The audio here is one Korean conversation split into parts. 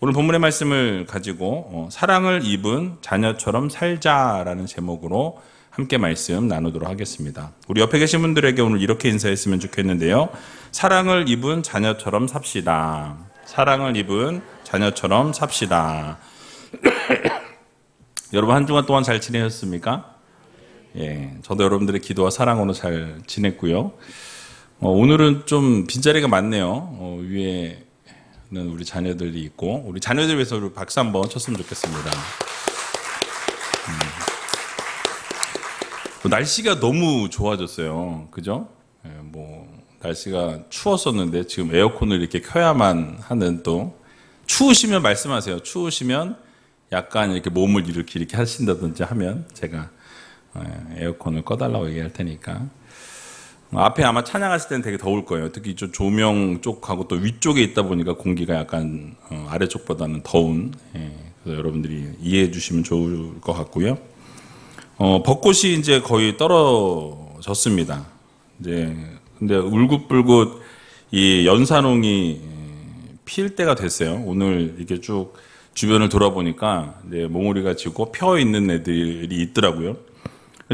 오늘 본문의 말씀을 가지고 사랑을 입은 자녀처럼 살자라는 제목으로 함께 말씀 나누도록 하겠습니다. 우리 옆에 계신 분들에게 오늘 이렇게 인사했으면 좋겠는데요. 사랑을 입은 자녀처럼 삽시다. 사랑을 입은 자녀처럼 삽시다. 여러분 한 주간 동안 잘 지내셨습니까? 예, 저도 여러분들의 기도와 사랑으로 잘 지냈고요. 오늘은 좀 빈자리가 많네요. 위에는 우리 자녀들이 있고 우리 자녀들 위해서 우리 박수 한번 쳤으면 좋겠습니다. 날씨가 너무 좋아졌어요. 그죠? 예, 날씨가 추웠었는데 지금 에어컨을 이렇게 켜야만 하는 또 추우시면 말씀하세요. 추우시면 약간 이렇게 몸을 이렇게 하신다든지 하면 제가 에어컨을 꺼달라고 얘기할 테니까. 앞에 아마 찬양하실 때는 되게 더울 거예요. 특히 좀 조명 쪽하고 또 위쪽에 있다 보니까 공기가 약간 아래쪽보다는 더운. 그래서 여러분들이 이해해 주시면 좋을 것 같고요. 벚꽃이 이제 거의 떨어졌습니다. 이제 근데 울긋불긋 이 연산홍이 필 때가 됐어요. 오늘 이렇게 쭉 주변을 돌아보니까 이제 몽우리가 지고 펴 있는 애들이 있더라고요.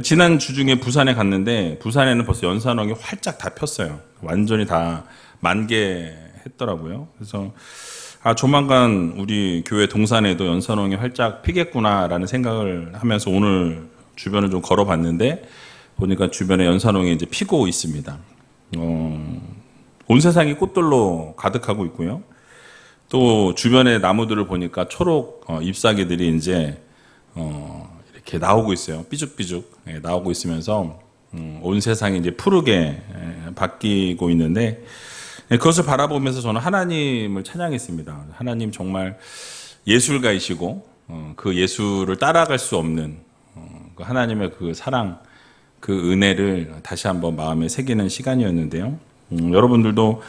지난 주 중에 부산에 갔는데 부산에는 벌써 연산홍이 활짝 다 폈어요. 완전히 다 만개했더라고요. 그래서 조만간 우리 교회 동산에도 연산홍이 활짝 피겠구나라는 생각을 하면서 오늘 주변을 좀 걸어봤는데 보니까 주변에 연산홍이 이제 피고 있습니다. 온 세상이 꽃들로 가득하고 있고요. 또 주변의 나무들을 보니까 초록 잎사귀들이 이제 이렇게 나오고 있어요. 삐죽삐죽 나오고 있으면서 온 세상이 이제 푸르게 바뀌고 있는데 그것을 바라보면서 저는 하나님을 찬양했습니다. 하나님 정말 예술가이시고 그 예술을 따라갈 수 없는 그 하나님의 그 사랑, 그 은혜를 다시 한번 마음에 새기는 시간이었는데요. 여러분들도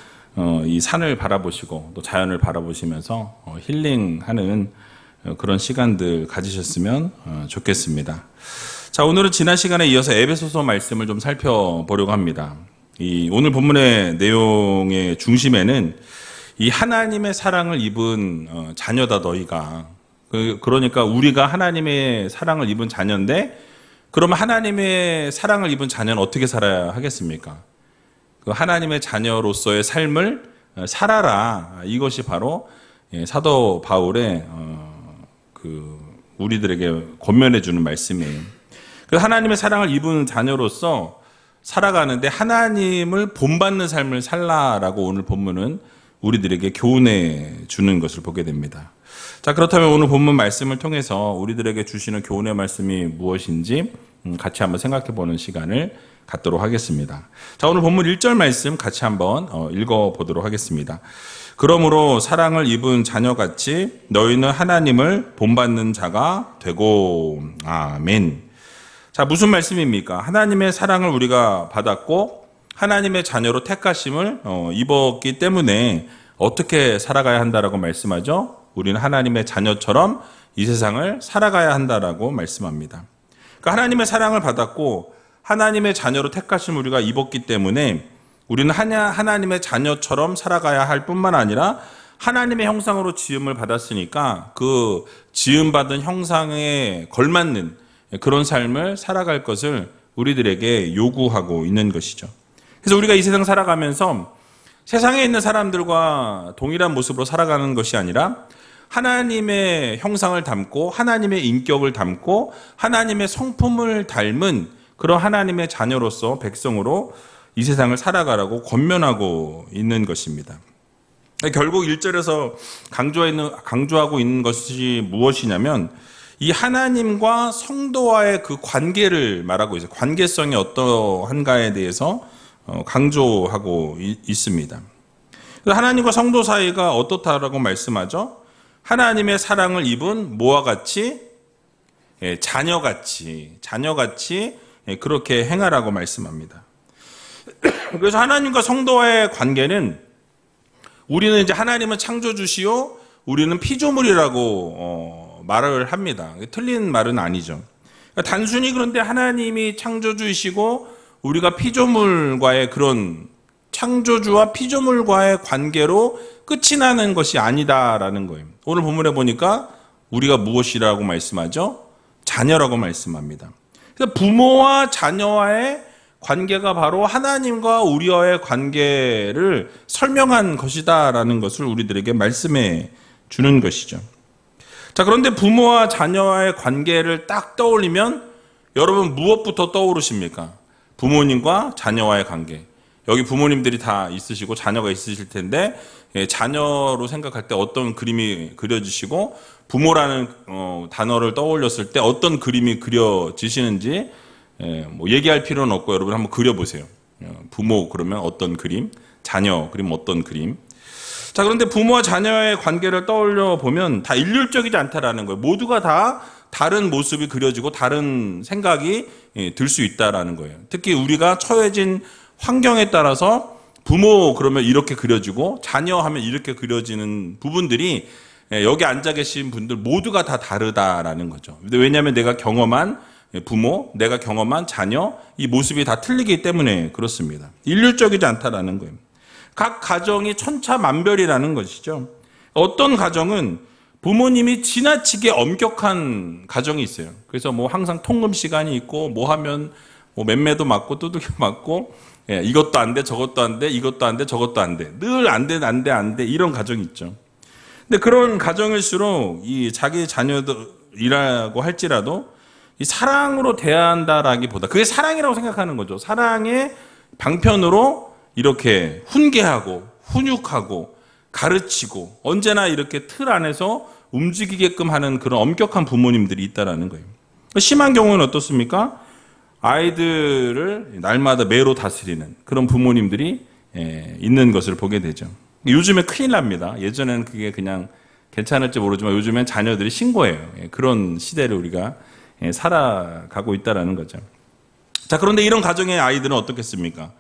이 산을 바라보시고 또 자연을 바라보시면서 힐링하는 그런 시간들 가지셨으면 좋겠습니다. 자, 오늘은 지난 시간에 이어서 에베소서 말씀을 좀 살펴보려고 합니다. 오늘 본문의 내용의 중심에는 이 하나님의 사랑을 입은 자녀다 너희가. 그러니까 우리가 하나님의 사랑을 입은 자녀인데 그러면 하나님의 사랑을 입은 자녀는 어떻게 살아야 하겠습니까? 그 하나님의 자녀로서의 삶을 살아라. 이것이 바로 사도 바울의 우리들에게 권면해 주는 말씀이에요. 그래서 하나님의 사랑을 입은 자녀로서 살아가는데 하나님을 본받는 삶을 살라라고 오늘 본문은 우리들에게 교훈해 주는 것을 보게 됩니다. 자, 그렇다면 오늘 본문 말씀을 통해서 우리들에게 주시는 교훈의 말씀이 무엇인지 같이 한번 생각해 보는 시간을 갖도록 하겠습니다. 자, 오늘 본문 1절 말씀 같이 한번 읽어 보도록 하겠습니다. 그러므로 사랑을 입은 자녀같이 너희는 하나님을 본받는 자가 되고. 아멘. 자, 무슨 말씀입니까? 하나님의 사랑을 우리가 받았고 하나님의 자녀로 택하심을 입었기 때문에 어떻게 살아가야 한다라고 말씀하죠? 우리는 하나님의 자녀처럼 이 세상을 살아가야 한다라고 말씀합니다. 그러니까 하나님의 사랑을 받았고 하나님의 자녀로 택하심을 우리가 입었기 때문에 우리는 하나님의 자녀처럼 살아가야 할 뿐만 아니라 하나님의 형상으로 지음을 받았으니까 그 지음받은 형상에 걸맞는 그런 삶을 살아갈 것을 우리들에게 요구하고 있는 것이죠. 그래서 우리가 이 세상 살아가면서 세상에 있는 사람들과 동일한 모습으로 살아가는 것이 아니라 하나님의 형상을 담고 하나님의 인격을 담고 하나님의 성품을 닮은 그런 하나님의 자녀로서 백성으로 이 세상을 살아가라고 권면하고 있는 것입니다. 결국 1절에서 강조하고 있는 것이 무엇이냐면 이 하나님과 성도와의 그 관계를 말하고 있어요. 관계성이 어떠한가에 대해서 강조하고 있습니다. 하나님과 성도 사이가 어떻다라고 말씀하죠? 하나님의 사랑을 입은 뭐와 같이? 자녀같이 그렇게 행하라고 말씀합니다. 그래서 하나님과 성도와의 관계는 우리는 이제 하나님은 창조주시요 우리는 피조물이라고 말을 합니다. 틀린 말은 아니죠. 그러니까 단순히 그런데 하나님이 창조주이시고 우리가 피조물과의 그런 창조주와 피조물과의 관계로 끝이 나는 것이 아니다라는 거예요. 오늘 본문에 보니까 우리가 무엇이라고 말씀하죠? 자녀라고 말씀합니다. 그래서 부모와 자녀와의 관계가 바로 하나님과 우리와의 관계를 설명한 것이다라는 것을 우리들에게 말씀해 주는 것이죠. 자, 그런데 부모와 자녀와의 관계를 딱 떠올리면 여러분 무엇부터 떠오르십니까? 부모님과 자녀와의 관계. 여기 부모님들이 다 있으시고 자녀가 있으실 텐데 자녀로 생각할 때 어떤 그림이 그려지시고 부모라는 단어를 떠올렸을 때 어떤 그림이 그려지시는지 뭐 얘기할 필요는 없고 여러분 한번 그려보세요. 부모 그러면 어떤 그림, 자녀 그림 어떤 그림. 자, 그런데 부모와 자녀의 관계를 떠올려 보면 다 일률적이지 않다라는 거예요. 모두가 다 다른 모습이 그려지고 다른 생각이 들 수 있다라는 거예요. 특히 우리가 처해진 환경에 따라서 부모 그러면 이렇게 그려지고 자녀 하면 이렇게 그려지는 부분들이 여기 앉아 계신 분들 모두가 다 다르다라는 거죠. 왜냐하면 내가 경험한 부모, 내가 경험한 자녀 이 모습이 다 틀리기 때문에 그렇습니다. 일률적이지 않다라는 거예요. 각 가정이 천차만별이라는 것이죠. 어떤 가정은 부모님이 지나치게 엄격한 가정이 있어요. 그래서 뭐 항상 통금 시간이 있고 뭐 하면 뭐 맴매도 맞고 두들겨 맞고 이것도 안 돼, 저것도 안 돼, 이것도 안 돼, 저것도 안 돼. 늘 안 돼, 안 돼, 안 돼 이런 가정이 있죠. 근데 그런 가정일수록 이 자기 자녀들이라고 할지라도 이 사랑으로 대한다라기보다 그게 사랑이라고 생각하는 거죠. 사랑의 방편으로 이렇게 훈계하고 훈육하고 가르치고 언제나 이렇게 틀 안에서 움직이게끔 하는 그런 엄격한 부모님들이 있다라는 거예요. 심한 경우는 어떻습니까? 아이들을 날마다 매로 다스리는 그런 부모님들이 있는 것을 보게 되죠. 요즘에 큰일 납니다. 예전에는 그게 그냥 괜찮을지 모르지만 요즘엔 자녀들이 신고해요. 그런 시대를 우리가 살아가고 있다라는 거죠. 자, 그런데 이런 가정의 아이들은 어떻겠습니까?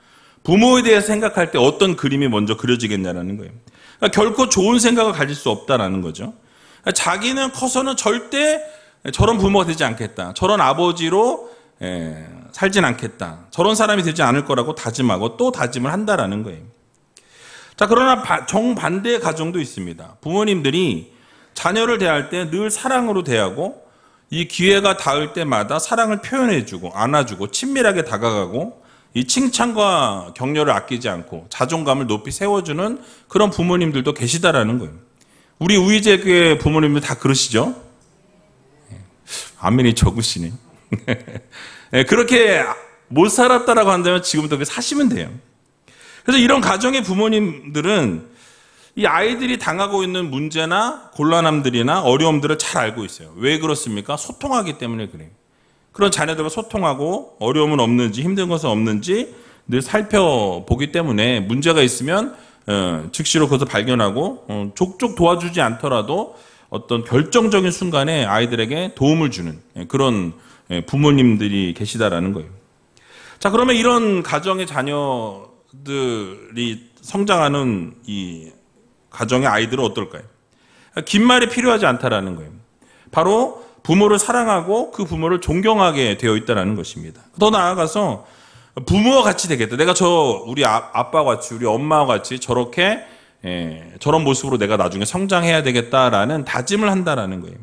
부모에 대해서 생각할 때 어떤 그림이 먼저 그려지겠냐라는 거예요. 그러니까 결코 좋은 생각을 가질 수 없다라는 거죠. 그러니까 자기는 커서는 절대 저런 부모가 되지 않겠다. 저런 아버지로 살진 않겠다. 저런 사람이 되지 않을 거라고 다짐하고 또 다짐을 한다라는 거예요. 자, 그러나 정반대의 가정도 있습니다. 부모님들이 자녀를 대할 때 늘 사랑으로 대하고 이 기회가 닿을 때마다 사랑을 표현해주고 안아주고 친밀하게 다가가고 이 칭찬과 격려를 아끼지 않고 자존감을 높이 세워주는 그런 부모님들도 계시다라는 거예요. 우리 우이제교회 부모님들 다 그러시죠? 아멘이 적으시네. 그렇게 못 살았다라고 한다면 지금부터 사시면 돼요. 그래서 이런 가정의 부모님들은 이 아이들이 당하고 있는 문제나 곤란함들이나 어려움들을 잘 알고 있어요. 왜 그렇습니까? 소통하기 때문에 그래요. 그런 자녀들과 소통하고 어려움은 없는지 힘든 것은 없는지 늘 살펴보기 때문에 문제가 있으면 즉시로 그것을 발견하고 족족 도와주지 않더라도 어떤 결정적인 순간에 아이들에게 도움을 주는 그런 부모님들이 계시다라는 거예요. 자, 그러면 이런 가정의 자녀들이 성장하는 이 가정의 아이들은 어떨까요? 긴 말이 필요하지 않다라는 거예요. 바로 부모를 사랑하고 그 부모를 존경하게 되어 있다는 것입니다. 더 나아가서 부모와 같이 되겠다. 내가 우리 아빠와 같이 우리 엄마와 같이 저렇게 저런 모습으로 내가 나중에 성장해야 되겠다라는 다짐을 한다라는 거예요.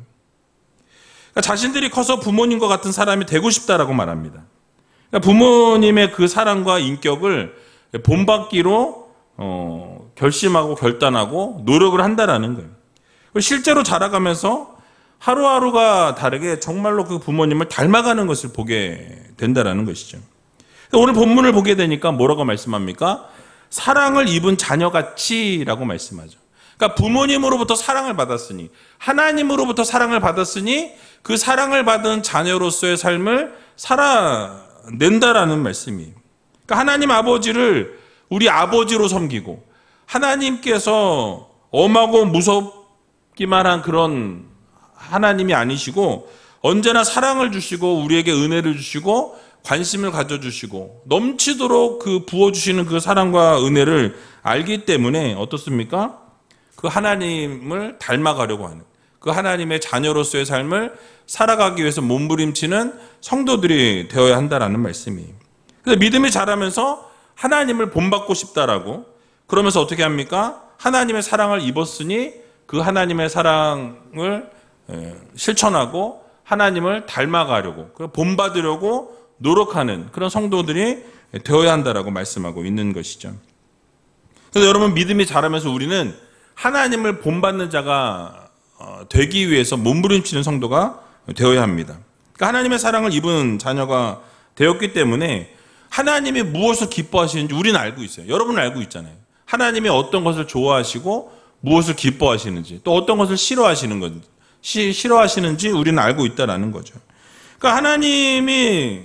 그러니까 자신들이 커서 부모님과 같은 사람이 되고 싶다라고 말합니다. 그러니까 부모님의 그 사랑과 인격을 본받기로 결심하고 결단하고 노력을 한다라는 거예요. 실제로 자라가면서 하루하루가 다르게 정말로 그 부모님을 닮아가는 것을 보게 된다라는 것이죠. 오늘 본문을 보게 되니까 뭐라고 말씀합니까? 사랑을 입은 자녀같이라고 말씀하죠. 그러니까 부모님으로부터 사랑을 받았으니 하나님으로부터 사랑을 받았으니 그 사랑을 받은 자녀로서의 삶을 살아낸다라는 말씀이에요. 그러니까 하나님 아버지를 우리 아버지로 섬기고 하나님께서 엄하고 무섭기만 한 그런 하나님이 아니시고 언제나 사랑을 주시고 우리에게 은혜를 주시고 관심을 가져주시고 넘치도록 그 부어주시는 그 사랑과 은혜를 알기 때문에 어떻습니까? 그 하나님을 닮아가려고 하는 그 하나님의 자녀로서의 삶을 살아가기 위해서 몸부림치는 성도들이 되어야 한다라는 말씀이에요. 그래서 믿음이 자라면서 하나님을 본받고 싶다라고 그러면서 어떻게 합니까? 하나님의 사랑을 입었으니 그 하나님의 사랑을 실천하고 하나님을 닮아가려고, 본받으려고 노력하는 그런 성도들이 되어야 한다라고 말씀하고 있는 것이죠. 그래서 여러분, 믿음이 자라면서 우리는 하나님을 본받는 자가 되기 위해서 몸부림치는 성도가 되어야 합니다. 그러니까 하나님의 사랑을 입은 자녀가 되었기 때문에 하나님이 무엇을 기뻐하시는지 우리는 알고 있어요. 여러분은 알고 있잖아요. 하나님이 어떤 것을 좋아하시고 무엇을 기뻐하시는지, 또 어떤 것을 싫어하시는지 우리는 알고 있다라는 거죠. 그러니까 하나님이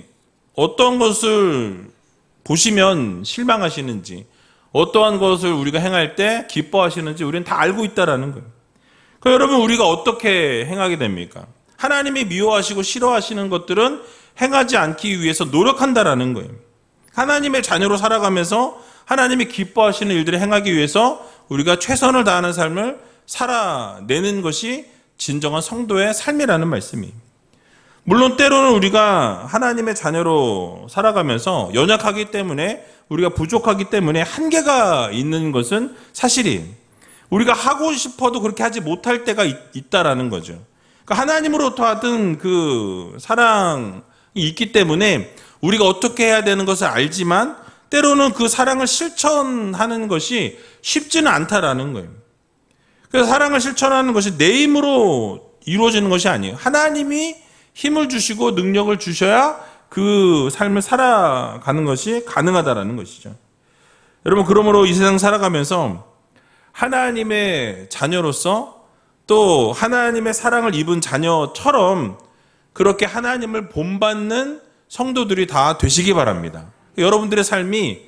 어떤 것을 보시면 실망하시는지, 어떠한 것을 우리가 행할 때 기뻐하시는지 우리는 다 알고 있다라는 거예요. 그러니까 여러분, 우리가 어떻게 행하게 됩니까? 하나님이 미워하시고 싫어하시는 것들은 행하지 않기 위해서 노력한다라는 거예요. 하나님의 자녀로 살아가면서 하나님이 기뻐하시는 일들을 행하기 위해서 우리가 최선을 다하는 삶을 살아내는 것이 진정한 성도의 삶이라는 말씀이에요. 물론 때로는 우리가 하나님의 자녀로 살아가면서 연약하기 때문에, 우리가 부족하기 때문에 한계가 있는 것은 사실이에요. 우리가 하고 싶어도 그렇게 하지 못할 때가 있다라는 거죠. 그러니까 하나님으로부터 받은 그 사랑이 있기 때문에 우리가 어떻게 해야 되는 것을 알지만 때로는 그 사랑을 실천하는 것이 쉽지는 않다라는 거예요. 그래서 사랑을 실천하는 것이 내 힘으로 이루어지는 것이 아니에요. 하나님이 힘을 주시고 능력을 주셔야 그 삶을 살아가는 것이 가능하다라는 것이죠. 여러분, 그러므로 이 세상 살아가면서 하나님의 자녀로서 또 하나님의 사랑을 입은 자녀처럼 그렇게 하나님을 본받는 성도들이 다 되시기 바랍니다. 여러분들의 삶이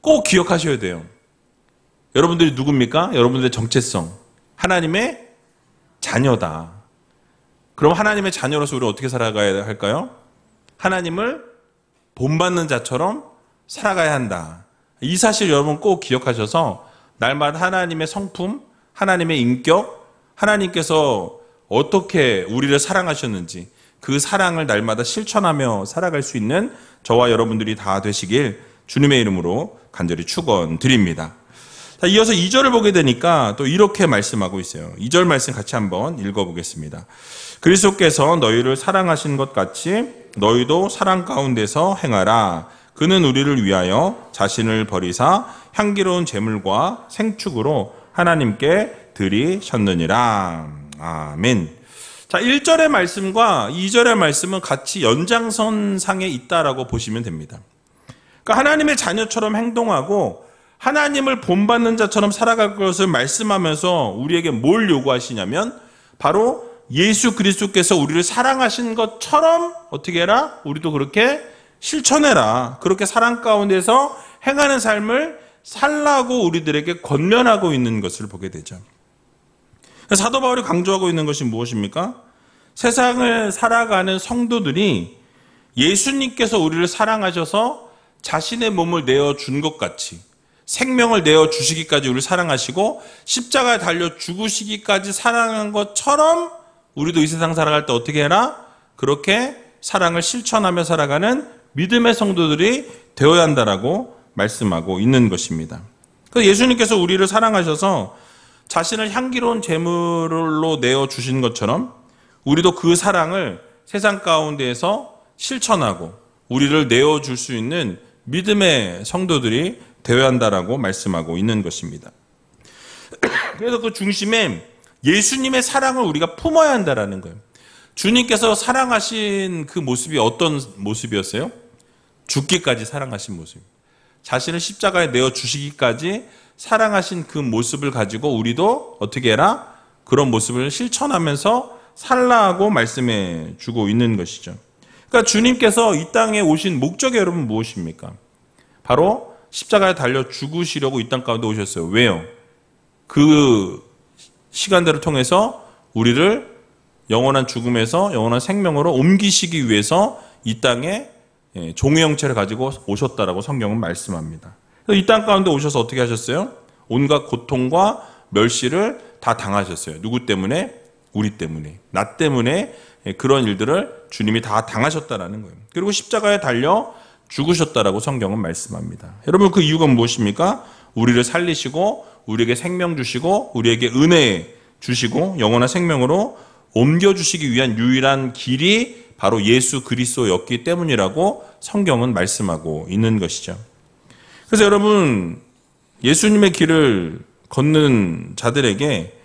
꼭 기억하셔야 돼요. 여러분들이 누굽니까? 여러분들의 정체성. 하나님의 자녀다. 그럼 하나님의 자녀로서 우리가 어떻게 살아가야 할까요? 하나님을 본받는 자처럼 살아가야 한다. 이 사실 여러분 꼭 기억하셔서 날마다 하나님의 성품, 하나님의 인격, 하나님께서 어떻게 우리를 사랑하셨는지 그 사랑을 날마다 실천하며 살아갈 수 있는 저와 여러분들이 다 되시길 주님의 이름으로 간절히 축원드립니다. 자, 이어서 2절을 보게 되니까 또 이렇게 말씀하고 있어요. 2절 말씀 같이 한번 읽어보겠습니다. 그리스도께서 너희를 사랑하신 것 같이 너희도 사랑 가운데서 행하라. 그는 우리를 위하여 자신을 버리사 향기로운 제물과 생축으로 하나님께 드리셨느니라. 아멘. 자, 1절의 말씀과 2절의 말씀은 같이 연장선상에 있다라고 보시면 됩니다. 그러니까 하나님의 자녀처럼 행동하고 하나님을 본받는 자처럼 살아갈 것을 말씀하면서 우리에게 뭘 요구하시냐면 바로 예수 그리스도께서 우리를 사랑하신 것처럼 어떻게 해라? 우리도 그렇게 실천해라. 그렇게 사랑 가운데서 행하는 삶을 살라고 우리들에게 권면하고 있는 것을 보게 되죠. 사도 바울이 강조하고 있는 것이 무엇입니까? 세상을 살아가는 성도들이 예수님께서 우리를 사랑하셔서 자신의 몸을 내어준 것 같이 생명을 내어주시기까지 우리를 사랑하시고 십자가에 달려 죽으시기까지 사랑한 것처럼 우리도 이 세상 살아갈 때 어떻게 해라? 그렇게 사랑을 실천하며 살아가는 믿음의 성도들이 되어야 한다라고 말씀하고 있는 것입니다. 그래서 예수님께서 우리를 사랑하셔서 자신을 향기로운 제물로 내어주신 것처럼 우리도 그 사랑을 세상 가운데에서 실천하고 우리를 내어줄 수 있는 믿음의 성도들이 되어야 한다라고 말씀하고 있는 것입니다. 그래서 그 중심에 예수님의 사랑을 우리가 품어야 한다라는 거예요. 주님께서 사랑하신 그 모습이 어떤 모습이었어요? 죽기까지 사랑하신 모습. 자신을 십자가에 내어주시기까지 사랑하신 그 모습을 가지고 우리도 어떻게 해라? 그런 모습을 실천하면서 살라고 말씀해 주고 있는 것이죠. 그러니까 주님께서 이 땅에 오신 목적이 여러분 무엇입니까? 바로 십자가에 달려 죽으시려고 이 땅 가운데 오셨어요. 왜요? 그 시간들을 통해서 우리를 영원한 죽음에서 영원한 생명으로 옮기시기 위해서 이 땅에 종의 형체를 가지고 오셨다라고 성경은 말씀합니다. 이 땅 가운데 오셔서 어떻게 하셨어요? 온갖 고통과 멸시를 다 당하셨어요. 누구 때문에? 우리 때문에. 나 때문에 그런 일들을 주님이 다 당하셨다라는 거예요. 그리고 십자가에 달려 죽으셨다라고 성경은 말씀합니다. 여러분, 그 이유가 무엇입니까? 우리를 살리시고 우리에게 생명 주시고 우리에게 은혜 주시고 영원한 생명으로 옮겨주시기 위한 유일한 길이 바로 예수 그리스도였기 때문이라고 성경은 말씀하고 있는 것이죠. 그래서 여러분, 예수님의 길을 걷는 자들에게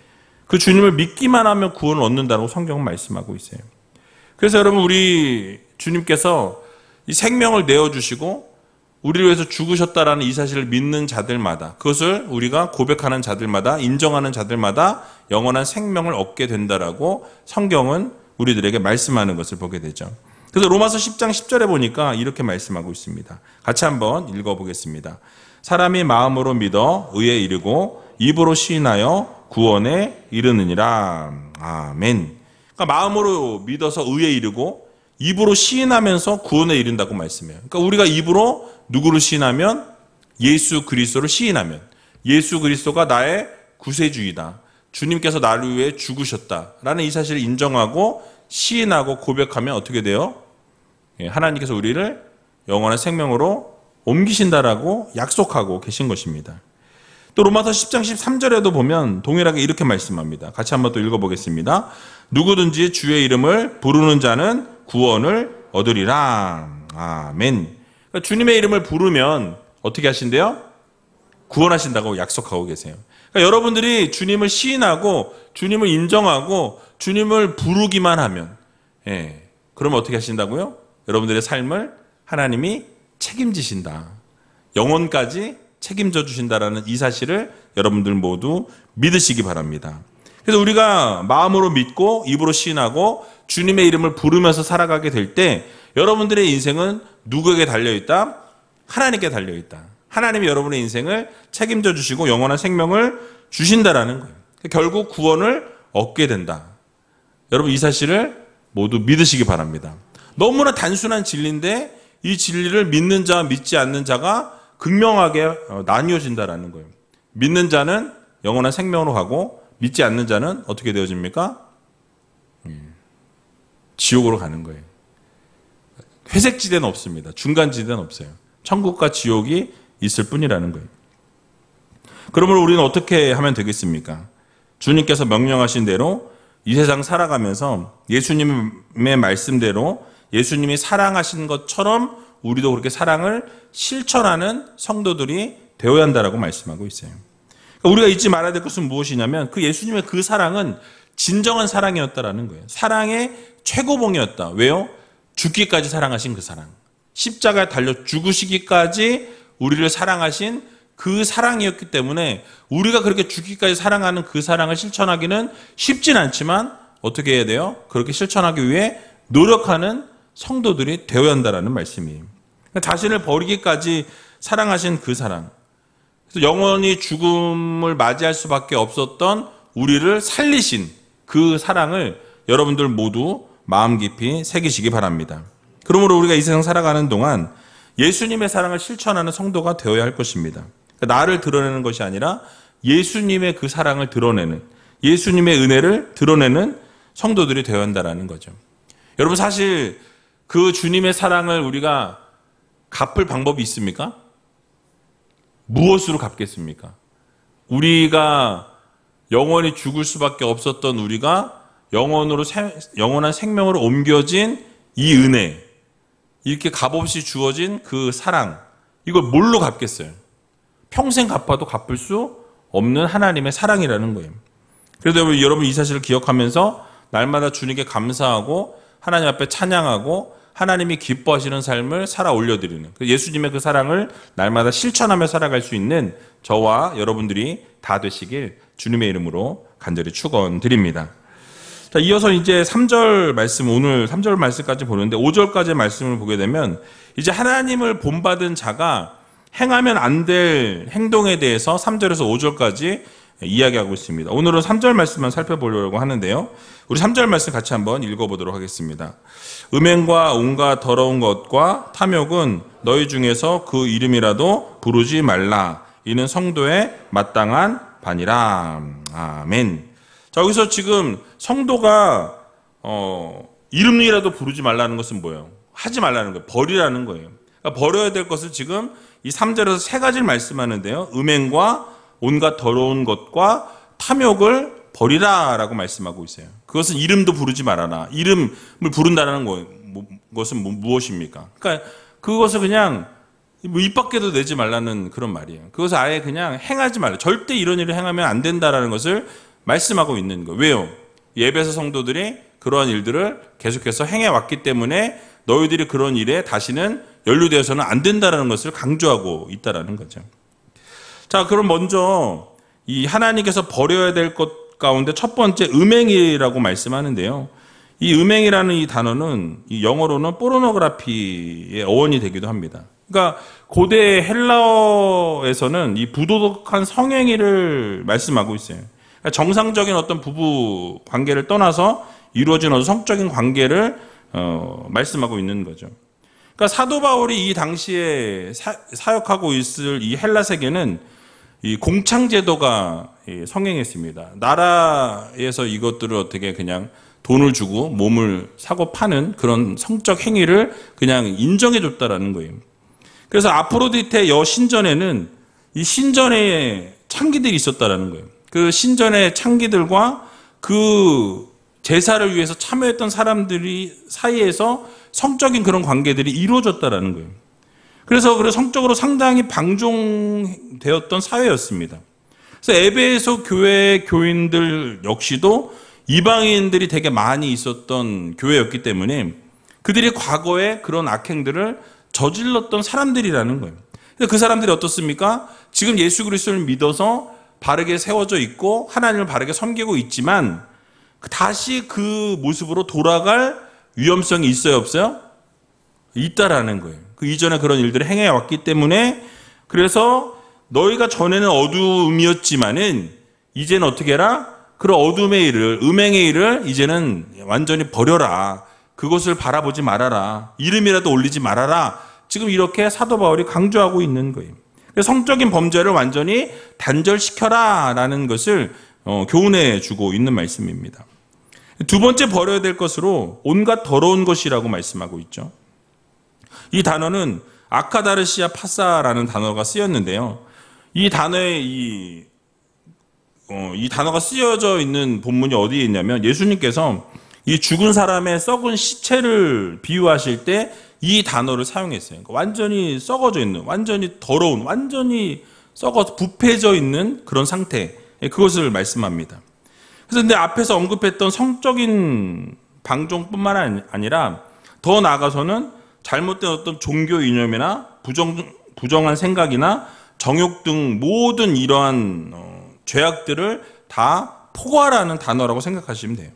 그 주님을 믿기만 하면 구원을 얻는다고 성경은 말씀하고 있어요. 그래서 여러분, 우리 주님께서 이 생명을 내어주시고 우리를 위해서 죽으셨다라는 이 사실을 믿는 자들마다, 그것을 우리가 고백하는 자들마다, 인정하는 자들마다 영원한 생명을 얻게 된다라고 성경은 우리들에게 말씀하는 것을 보게 되죠. 그래서 로마서 10장 10절에 보니까 이렇게 말씀하고 있습니다. 같이 한번 읽어보겠습니다. 사람이 마음으로 믿어 의에 이르고 입으로 시인하여 구원에 이르느니라. 아멘. 그러니까 마음으로 믿어서 의에 이르고 입으로 시인하면서 구원에 이른다고 말씀해요. 그러니까 우리가 입으로 누구를 시인하면, 예수 그리스도를 시인하면, 예수 그리스도가 나의 구세주이다, 주님께서 나를 위해 죽으셨다라는 이 사실을 인정하고 시인하고 고백하면 어떻게 돼요? 하나님께서 우리를 영원한 생명으로 옮기신다라고 약속하고 계신 것입니다. 또 로마서 10장 13절에도 보면 동일하게 이렇게 말씀합니다. 같이 한번 또 읽어보겠습니다. 누구든지 주의 이름을 부르는 자는 구원을 얻으리라. 아멘. 그러니까 주님의 이름을 부르면 어떻게 하신대요? 구원하신다고 약속하고 계세요. 그러니까 여러분들이 주님을 시인하고 주님을 인정하고 주님을 부르기만 하면, 그러면 어떻게 하신다고요? 여러분들의 삶을 하나님이 책임지신다, 영원까지 책임져 주신다라는 이 사실을 여러분들 모두 믿으시기 바랍니다. 그래서 우리가 마음으로 믿고 입으로 시인하고 주님의 이름을 부르면서 살아가게 될 때 여러분들의 인생은 누구에게 달려있다? 하나님께 달려있다. 하나님이 여러분의 인생을 책임져 주시고 영원한 생명을 주신다라는 거예요. 결국 구원을 얻게 된다. 여러분, 이 사실을 모두 믿으시기 바랍니다. 너무나 단순한 진리인데 이 진리를 믿는 자와 믿지 않는 자가 극명하게 나뉘어진다라는 거예요. 믿는 자는 영원한 생명으로 가고 믿지 않는 자는 어떻게 되어집니까? 지옥으로 가는 거예요. 회색지대는 없습니다. 중간지대는 없어요. 천국과 지옥이 있을 뿐이라는 거예요. 그러면 우리는 어떻게 하면 되겠습니까? 주님께서 명령하신 대로 이 세상 살아가면서 예수님의 말씀대로 예수님이 사랑하신 것처럼 우리도 그렇게 사랑을 실천하는 성도들이 되어야 한다라고 말씀하고 있어요. 그러니까 우리가 잊지 말아야 될 것은 무엇이냐면 그 예수님의 그 사랑은 진정한 사랑이었다라는 거예요. 사랑의 최고봉이었다. 왜요? 죽기까지 사랑하신 그 사랑. 십자가에 달려 죽으시기까지 우리를 사랑하신 그 사랑이었기 때문에 우리가 그렇게 죽기까지 사랑하는 그 사랑을 실천하기는 쉽진 않지만 어떻게 해야 돼요? 그렇게 실천하기 위해 노력하는 성도들이 되어야 한다는 말씀이에요. 자신을 버리기까지 사랑하신 그 사랑, 그래서 영원히 죽음을 맞이할 수밖에 없었던 우리를 살리신 그 사랑을 여러분들 모두 마음 깊이 새기시기 바랍니다. 그러므로 우리가 이 세상 살아가는 동안 예수님의 사랑을 실천하는 성도가 되어야 할 것입니다. 나를 드러내는 것이 아니라 예수님의 그 사랑을 드러내는, 예수님의 은혜를 드러내는 성도들이 되어야 한다는 거죠. 여러분, 사실 그 주님의 사랑을 우리가 갚을 방법이 있습니까? 무엇으로 갚겠습니까? 우리가 영원히 죽을 수밖에 없었던 우리가 영원한 생명으로 옮겨진 이 은혜, 이렇게 값없이 주어진 그 사랑, 이걸 뭘로 갚겠어요? 평생 갚아도 갚을 수 없는 하나님의 사랑이라는 거예요. 그래서 여러분 이 사실을 기억하면서 날마다 주님께 감사하고 하나님 앞에 찬양하고 하나님이 기뻐하시는 삶을 살아 올려드리는, 예수님의 그 사랑을 날마다 실천하며 살아갈 수 있는 저와 여러분들이 다 되시길 주님의 이름으로 간절히 축원드립니다. 자, 이어서 이제 3절 말씀, 오늘 3절 말씀까지 보는데 5절까지의 말씀을 보게 되면 이제 하나님을 본받은 자가 행하면 안 될 행동에 대해서 3절에서 5절까지 이야기하고 있습니다. 오늘은 3절 말씀만 살펴보려고 하는데요. 우리 3절 말씀 같이 한번 읽어보도록 하겠습니다. 음행과 온갖 더러운 것과 탐욕은 너희 중에서 그 이름이라도 부르지 말라. 이는 성도의 마땅한 바니라. 아멘. 자, 여기서 지금 성도가 이름이라도 부르지 말라는 것은 뭐예요? 하지 말라는 거예요. 버리라는 거예요. 그러니까 버려야 될 것을 지금 이 3절에서 세 가지를 말씀하는데요. 음행과 온갖 더러운 것과 탐욕을 버리라라고 말씀하고 있어요. 그것은 이름도 부르지 말아라. 이름을 부른다는 것은 무엇입니까? 그러니까 그것을 그냥 입 밖에도 내지 말라는 그런 말이에요. 그것을 아예 그냥 행하지 말라. 절대 이런 일을 행하면 안 된다라는 것을 말씀하고 있는 거예요. 왜요? 에베소 성도들이 그러한 일들을 계속해서 행해왔기 때문에 너희들이 그런 일에 다시는 연루되어서는 안 된다라는 것을 강조하고 있다라는 거죠. 자, 그럼 먼저 이 하나님께서 버려야 될 것 가운데 첫 번째 음행이라고 말씀하는데요. 이 음행이라는 이 단어는 이 영어로는 포르노그라피의 어원이 되기도 합니다. 그러니까 고대 헬라어에서는 이 부도덕한 성행위를 말씀하고 있어요. 그러니까 정상적인 어떤 부부 관계를 떠나서 이루어진 어떤 성적인 관계를 말씀하고 있는 거죠. 그러니까 사도 바울이 이 당시에 사역하고 있을 이 헬라 세계는 이 공창제도가 성행했습니다. 나라에서 이것들을 어떻게 그냥 돈을 주고 몸을 사고 파는 그런 성적 행위를 그냥 인정해줬다라는 거예요. 그래서 아프로디테 여신전에는 이 신전의 창기들이 있었다라는 거예요. 그 신전의 창기들과 그 제사를 위해서 참여했던 사람들이 사이에서 성적인 그런 관계들이 이루어졌다라는 거예요. 그래서 성적으로 상당히 방종되었던 사회였습니다. 그래서 에베소 교회 교인들 역시도 이방인들이 되게 많이 있었던 교회였기 때문에 그들이 과거에 그런 악행들을 저질렀던 사람들이라는 거예요. 그 사람들이 어떻습니까? 지금 예수 그리스도를 믿어서 바르게 세워져 있고 하나님을 바르게 섬기고 있지만 다시 그 모습으로 돌아갈 위험성이 있어요, 없어요? 있다라는 거예요. 그 이전에 그런 일들을 행해왔기 때문에 그래서 너희가 전에는 어두움이었지만은 이제는 어떻게 해라? 그런 어둠의 일을, 음행의 일을 이제는 완전히 버려라. 그것을 바라보지 말아라. 이름이라도 올리지 말아라. 지금 이렇게 사도 바울이 강조하고 있는 거예요. 성적인 범죄를 완전히 단절시켜라 라는 것을 교훈해 주고 있는 말씀입니다. 두 번째 버려야 될 것으로 온갖 더러운 것이라고 말씀하고 있죠. 이 단어는 아카다르시아 파사라는 단어가 쓰였는데요. 이 단어의 이 단어가 쓰여져 있는 본문이 어디에 있냐면 예수님께서 이 죽은 사람의 썩은 시체를 비유하실 때 이 단어를 사용했어요. 그러니까 완전히 썩어져 있는, 완전히 더러운, 완전히 썩어서 부패져 있는 그런 상태, 그것을 말씀합니다. 그래서 근데 앞에서 언급했던 성적인 방종뿐만 아니라 더 나아가서는 잘못된 어떤 종교 이념이나 부정한 생각이나 정욕 등 모든 이러한 죄악들을 다 포괄하는 단어라고 생각하시면 돼요.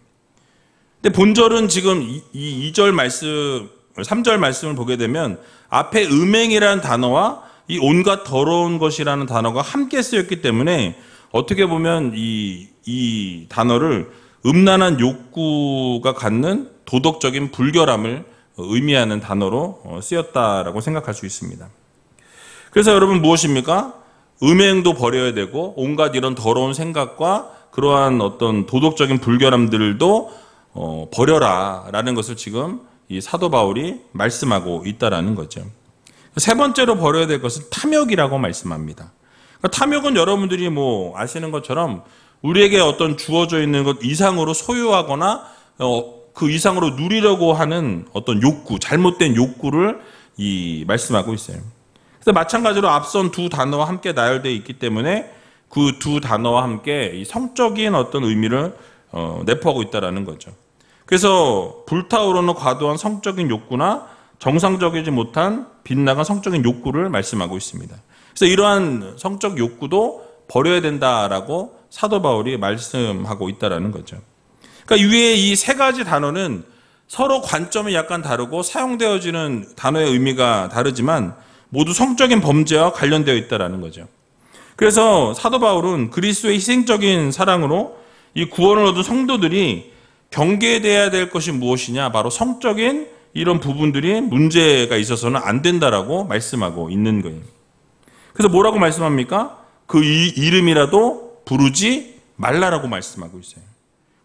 근데 본절은 지금 2절 말씀, 3절 말씀을 보게 되면 앞에 음행이라는 단어와 이 온갖 더러운 것이라는 단어가 함께 쓰였기 때문에 어떻게 보면 이 단어를 음란한 욕구가 갖는 도덕적인 불결함을 의미하는 단어로 쓰였다라고 생각할 수 있습니다. 그래서 여러분 무엇입니까? 음행도 버려야 되고 온갖 이런 더러운 생각과 그러한 어떤 도덕적인 불결함들도 버려라 라는 것을 지금 이 사도 바울이 말씀하고 있다라는 거죠. 세 번째로 버려야 될 것은 탐욕이라고 말씀합니다. 그러니까 탐욕은 여러분들이 뭐 아시는 것처럼 우리에게 어떤 주어져 있는 것 이상으로 소유하거나 그 이상으로 누리려고 하는 어떤 욕구, 잘못된 욕구를 말씀하고 있어요. 그래서 마찬가지로 앞선 두 단어와 함께 나열되어 있기 때문에 그 두 단어와 함께 이 성적인 어떤 의미를 내포하고 있다라는 거죠. 그래서 불타오르는 과도한 성적인 욕구나 정상적이지 못한 빗나간 성적인 욕구를 말씀하고 있습니다. 그래서 이러한 성적 욕구도 버려야 된다라고 사도 바울이 말씀하고 있다라는 거죠. 그러니까 위에 이 세 가지 단어는 서로 관점이 약간 다르고 사용되어지는 단어의 의미가 다르지만 모두 성적인 범죄와 관련되어 있다라는 거죠. 그래서 사도 바울은 그리스도의 희생적인 사랑으로 이 구원을 얻은 성도들이 경계돼야 될 것이 무엇이냐? 바로 성적인 이런 부분들이 문제가 있어서는 안 된다라고 말씀하고 있는 거예요. 그래서 뭐라고 말씀합니까? 그 이름이라도 부르지 말라라고 말씀하고 있어요.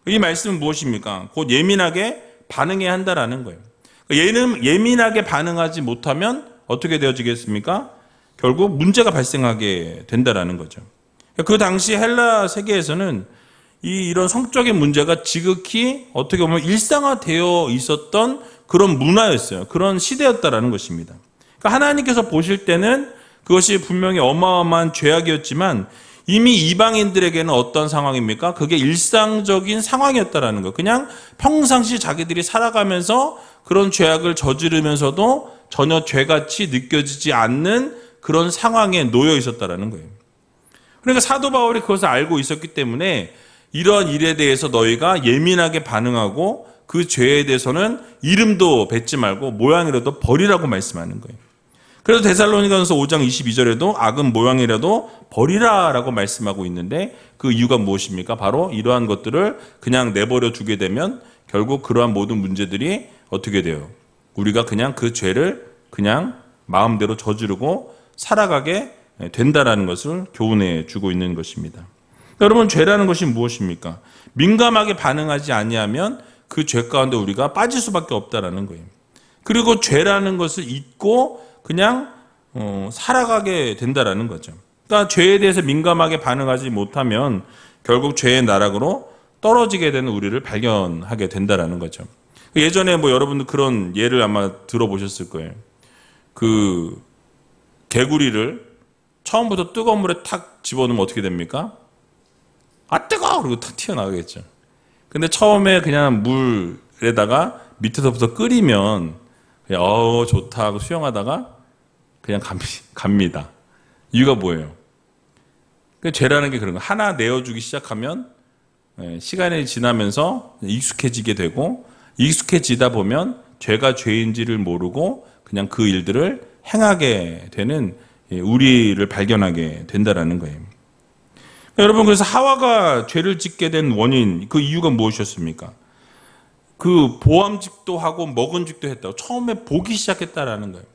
이 말씀은 무엇입니까? 곧 예민하게 반응해야 한다라는 거예요. 예민하게 반응하지 못하면 어떻게 되어지겠습니까? 결국 문제가 발생하게 된다라는 거죠. 그 당시 헬라 세계에서는 이런 성적인 문제가 지극히 어떻게 보면 일상화되어 있었던 그런 문화였어요. 그런 시대였다라는 것입니다. 그러니까 하나님께서 보실 때는 그것이 분명히 어마어마한 죄악이었지만 이미 이방인들에게는 어떤 상황입니까? 그게 일상적인 상황이었다라는 거. 그냥 평상시 자기들이 살아가면서 그런 죄악을 저지르면서도 전혀 죄같이 느껴지지 않는 그런 상황에 놓여 있었다라는 거예요. 그러니까 사도 바울이 그것을 알고 있었기 때문에 이러한 일에 대해서 너희가 예민하게 반응하고 그 죄에 대해서는 이름도 뱉지 말고 모양이라도 버리라고 말씀하는 거예요. 그래서 데살로니가전서 5장 22절에도 악은 모양이라도 버리라라고 말씀하고 있는데 그 이유가 무엇입니까? 바로 이러한 것들을 그냥 내버려 두게 되면 결국 그러한 모든 문제들이 어떻게 돼요? 우리가 그냥 그 죄를 그냥 마음대로 저지르고 살아가게 된다라는 것을 교훈해 주고 있는 것입니다. 여러분, 죄라는 것이 무엇입니까? 민감하게 반응하지 아니하면 그 죄 가운데 우리가 빠질 수밖에 없다라는 거예요. 그리고 죄라는 것을 잊고 그냥 살아가게 된다라는 거죠. 그러니까 죄에 대해서 민감하게 반응하지 못하면 결국 죄의 나락으로 떨어지게 되는 우리를 발견하게 된다라는 거죠. 예전에 여러분들 그런 예를 아마 들어보셨을 거예요. 그 개구리를 처음부터 뜨거운 물에 탁 집어넣으면 어떻게 됩니까? 아, 뜨거워! 그리고 탁 튀어나가겠죠. 근데 처음에 그냥 물에다가 밑에서부터 끓이면 그냥 좋다 하고 수영하다가 그냥 갑니다. 이유가 뭐예요? 죄라는 게 그런 거예요. 하나 내어주기 시작하면 시간이 지나면서 익숙해지게 되고 익숙해지다 보면 죄가 죄인지를 모르고 그냥 그 일들을 행하게 되는 우리를 발견하게 된다라는 거예요. 여러분, 그래서 하와가 죄를 짓게 된 원인, 그 이유가 무엇이었습니까? 그 보암직도 하고 먹은직도 했다고 처음에 보기 시작했다라는 거예요.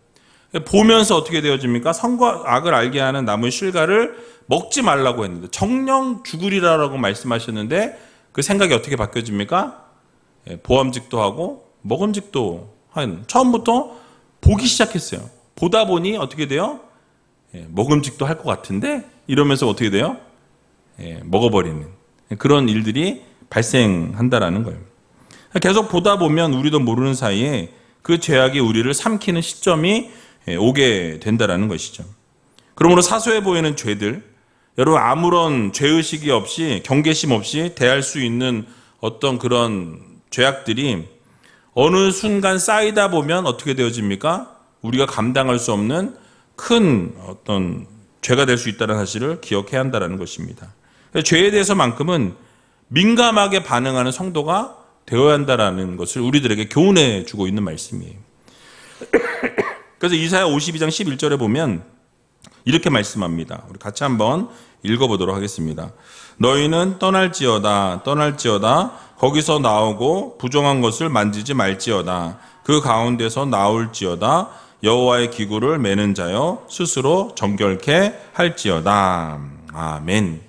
보면서 어떻게 되어집니까? 선과 악을 알게 하는 나무의 실과를 먹지 말라고 했는데 정령 죽으리라라고 말씀하셨는데 그 생각이 어떻게 바뀌어집니까? 보암직도 하고 먹음직도 하는, 처음부터 보기 시작했어요. 보다 보니 어떻게 돼요? 먹음직도 할 것 같은데 이러면서 어떻게 돼요? 먹어버리는 그런 일들이 발생한다라는 거예요. 계속 보다 보면 우리도 모르는 사이에 그 죄악이 우리를 삼키는 시점이 오게 된다라는 것이죠. 그러므로 사소해 보이는 죄들, 여러분 아무런 죄의식이 없이 경계심 없이 대할 수 있는 어떤 그런 죄악들이 어느 순간 쌓이다 보면 어떻게 되어집니까? 우리가 감당할 수 없는 큰 어떤 죄가 될 수 있다는 사실을 기억해야 한다는 것입니다. 죄에 대해서만큼은 민감하게 반응하는 성도가 되어야 한다는 것을 우리들에게 교훈해 주고 있는 말씀이에요. 그래서 이사야 52장 11절에 보면 이렇게 말씀합니다. 우리 같이 한번 읽어보도록 하겠습니다. 너희는 떠날지어다 떠날지어다 거기서 나오고 부정한 것을 만지지 말지어다 그 가운데서 나올지어다 여호와의 기구를 매는 자여 스스로 정결케 할지어다. 아멘.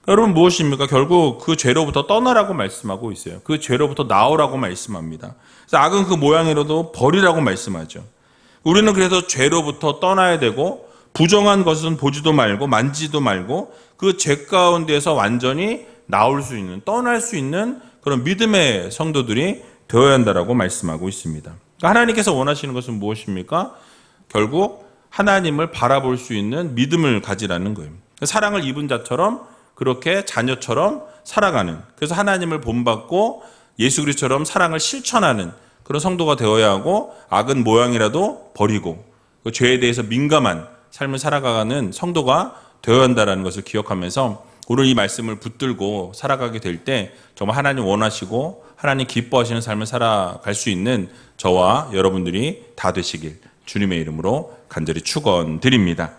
여러분, 무엇입니까? 결국 그 죄로부터 떠나라고 말씀하고 있어요. 그 죄로부터 나오라고 말씀합니다. 그래서 악은 그 모양이라도 버리라고 말씀하죠. 우리는 그래서 죄로부터 떠나야 되고 부정한 것은 보지도 말고 만지도 말고 그 죄 가운데서 완전히 나올 수 있는, 떠날 수 있는 그런 믿음의 성도들이 되어야 한다라고 말씀하고 있습니다. 그러니까 하나님께서 원하시는 것은 무엇입니까? 결국 하나님을 바라볼 수 있는 믿음을 가지라는 거예요. 사랑을 입은 자처럼 그렇게 자녀처럼 살아가는, 그래서 하나님을 본받고 예수 그리스도처럼 사랑을 실천하는 그런 성도가 되어야 하고 악은 모양이라도 버리고 그 죄에 대해서 민감한 삶을 살아가는 성도가 되어야 한다는 것을 기억하면서 오늘 이 말씀을 붙들고 살아가게 될 때 정말 하나님 원하시고 하나님 기뻐하시는 삶을 살아갈 수 있는 저와 여러분들이 다 되시길 주님의 이름으로 간절히 축원드립니다.